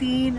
3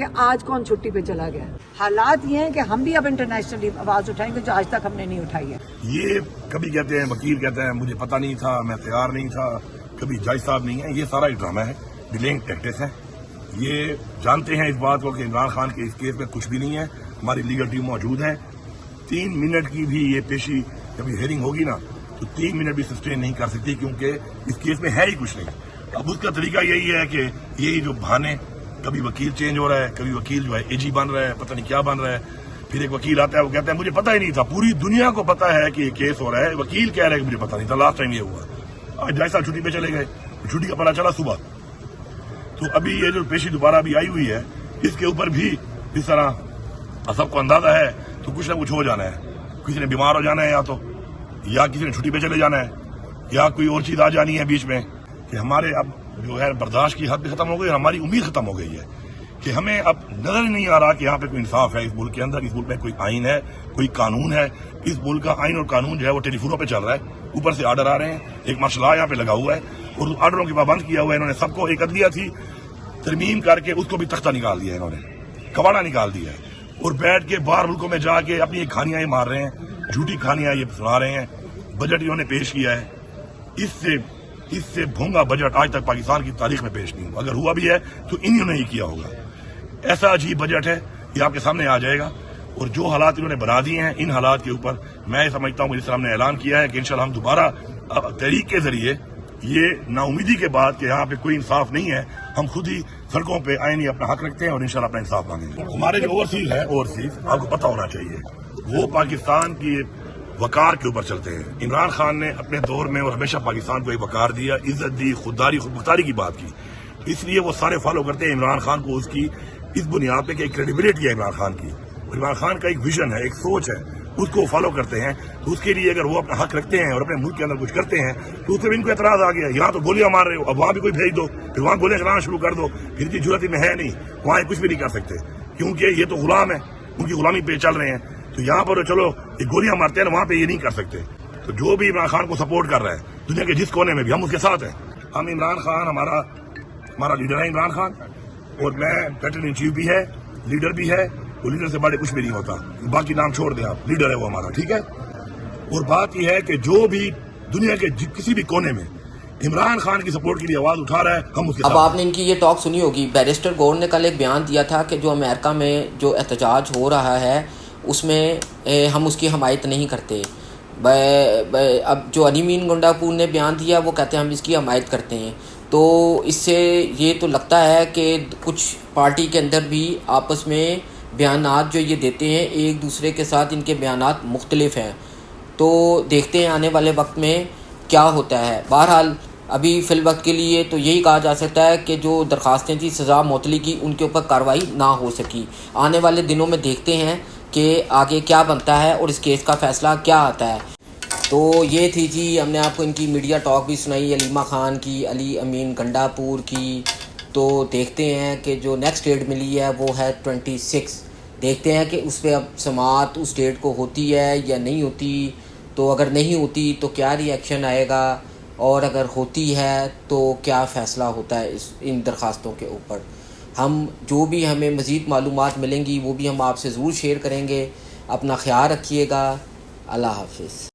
کہ آج کون چھٹی پہ چلا گیا. حالات یہ ہیں کہ ہم بھی اب انٹرنیشنلی آواز اٹھائیں گے جو آج تک ہم نے نہیں اٹھائی ہے. یہ کبھی کہتے ہیں وکیل کہتے ہیں مجھے پتہ نہیں تھا، میں تیار نہیں تھا، کبھی جج صاحب نہیں ہیں. یہ سارا ایک ڈرامہ ہے، ڈیلنگ ٹیکٹکس ہے. یہ جانتے ہیں اس بات کو کہ عمران خان کے اس کیس میں کچھ بھی نہیں ہے. ہماری لیگل ٹیم موجود ہے. 3 منٹ کی بھی یہ پیشی جب ہیئرنگ ہوگی نا تو 3 منٹ بھی سسٹین نہیں کر سکتی، کیونکہ اس کیس میں ہے ہی کچھ نہیں. اب اس کا طریقہ یہی ہے کہ یہی جو بہانے، کبھی وکیل چینج ہو رہا ہے، کبھی وکیل جو ہے اے جی بن رہا ہے، پتہ نہیں کیا بن رہا ہے. پھر ایک وکیل آتا ہے، وہ کہتا ہے مجھے پتہ ہی نہیں تھا. پوری دنیا کو پتہ ہے کہ یہ کیس ہو رہا ہے، وکیل کہہ رہا ہے کہ مجھے پتہ نہیں تھا. لاسٹ ٹائم یہ ہوا. آج جج صاحب چھٹی پہ چلے گئے، چھٹی کا پتہ چلا صبح. تو ابھی یہ جو پیشی دوبارہ ابھی آئی ہوئی ہے، اس کے اوپر بھی اس طرح سب کو اندازہ ہے تو کچھ نہ کچھ ہو جانا ہے. کسی نے بیمار ہو جانا ہے، یا کسی نے چھٹی پہ چلے جانا ہے، یا کوئی اور چیز آ جانی ہے بیچ میں کہ ہمارے اب جو ہے برداشت کی حد بھی ختم ہو گئی اور ہماری امید ختم ہو گئی ہے کہ ہمیں اب نظر ہی نہیں آ رہا کہ یہاں پہ کوئی انصاف ہے اس ملک کے اندر. اس ملک میں کوئی آئین ہے، کوئی قانون ہے. اس ملک کا آئین اور قانون جو ہے وہ ٹیلی فونوں پہ چل رہا ہے. اوپر سے آرڈر آ رہے ہیں، ایک مارشل لا یہاں پہ لگا ہوا ہے اور اس آرڈروں کی پابند کیا ہوا ہے انہوں نے سب کو. ایک عدلیہ تھی، ترمیم کر کے اس کو بھی تختہ نکال دیا ہے، انہوں نے کباڑا نکال دیا ہے اور بیٹھ کے باہر ملکوں میں جا کے اپنی کہانیاں مار رہے ہیں، جھوٹی کہانیاں یہ سنا رہے ہیں. بجٹ انہوں نے پیش کیا ہے، اس سے بھونگا بجٹ آج تک پاکستان کی تاریخ میں پیش نہیں ہوا. اگر ہوا بھی ہے تو انہوں نے ہی کیا ہوگا. ایسا عجیب بجٹ ہے، یہ آپ کے سامنے آ جائے گا. اور جو حالات انہوں نے بنا دیے ہیں، ان حالات کے اوپر میں سمجھتا ہوں کہ جس طرح ہم نے اعلان کیا ہے کہ انشاءاللہ ہم دوبارہ تحریک کے ذریعے یہ نا امیدی کے بعد کہ یہاں پہ کوئی انصاف نہیں ہے، ہم خود ہی سڑکوں پہ آئینی اپنا حق رکھتے ہیں اور انشاءاللہ اپنا انصاف مانگیں گے. ہمارے جو اوورسیز ہیں، اوورسیز آپ کو پتہ ہونا چاہیے، وہ پاکستان کی وقار کے اوپر چلتے ہیں. عمران خان نے اپنے دور میں اور ہمیشہ پاکستان کو ایک وقار دیا، عزت دی، خودداری خودمختاری کی بات کی. اس لیے وہ سارے فالو کرتے ہیں عمران خان کو اس کی اس بنیاد پہ کہ ایک کریڈیبلٹی ہے عمران خان کی. عمران خان کا ایک ویژن ہے، ایک سوچ ہے، اس کو فالو کرتے ہیں. تو اس کے لیے اگر وہ اپنا حق رکھتے ہیں اور اپنے ملک کے اندر کچھ کرتے ہیں تو اس پہ ان کو اعتراض آ گیا. یہاں تو گولیاں مار رہے ہو، اب وہاں بھی کوئی بھیج دو، پھر وہاں گولیاں چلانا شروع کر دو. پھر کی ضرورت میں ہے نہیں، وہاں کچھ بھی نہیں کر سکتے کیونکہ یہ تو غلام ہے، ان کی غلامی پہ چل رہے ہیں. تو یہاں پر چلو یہ گولیاں مارتے ہیں، وہاں پہ یہ نہیں کر سکتے. تو جو بھی عمران خان کو سپورٹ کر رہا ہے دنیا کے جس کونے میں بھی، ہم اس کے ساتھ ہیں. ہم عمران خان ہمارا لیڈر ہے عمران خان، اور میں بیٹل ان چیف بھی ہے، لیڈر بھی ہے. وہ لیڈر سے بڑے کچھ بھی نہیں ہوتا، باقی نام چھوڑ دیں آپ، لیڈر ہے وہ ہمارا، ٹھیک ہے. اور بات یہ ہے کہ جو بھی دنیا کے کسی بھی کونے میں عمران خان کی سپورٹ کے لیے آواز اٹھا رہا ہے، ہم اس کے ساتھ. اب آپ نے ان کی یہ ٹاک سنی ہوگی. بیرسٹر گور نے کل ایک بیان دیا تھا کہ جو امریکہ میں جو احتجاج ہو رہا ہے اس میں ہم اس کی حمایت نہیں کرتے. اب جو انیمین گنڈاپور نے بیان دیا وہ کہتے ہیں ہم اس کی حمایت کرتے ہیں. تو اس سے یہ تو لگتا ہے کہ کچھ پارٹی کے اندر بھی آپس میں بیانات جو یہ دیتے ہیں ایک دوسرے کے ساتھ ان کے بیانات مختلف ہیں. تو دیکھتے ہیں آنے والے وقت میں کیا ہوتا ہے. بہرحال ابھی فی الوقت کے لیے تو یہی کہا جا سکتا ہے کہ جو درخواستیں تھیں سزا معطلی کی، ان کے اوپر کارروائی نہ ہو سکی. آنے والے دنوں میں دیکھتے ہیں کہ آگے کیا بنتا ہے اور اس کیس کا فیصلہ کیا آتا ہے. تو یہ تھی جی، ہم نے آپ کو ان کی میڈیا ٹاک بھی سنائی، علیمہ خان کی، علی امین گنڈاپور کی. تو دیکھتے ہیں کہ جو نیکسٹ ڈیٹ ملی ہے وہ ہے 26. دیکھتے ہیں کہ اس پہ اب سماعت اس ڈیٹ کو ہوتی ہے یا نہیں ہوتی. تو اگر نہیں ہوتی تو کیا ری ایکشن آئے گا، اور اگر ہوتی ہے تو کیا فیصلہ ہوتا ہے ان درخواستوں کے اوپر. ہم جو بھی ہمیں مزید معلومات ملیں گی وہ بھی ہم آپ سے ضرور شیئر کریں گے. اپنا خیال رکھیے گا. اللہ حافظ.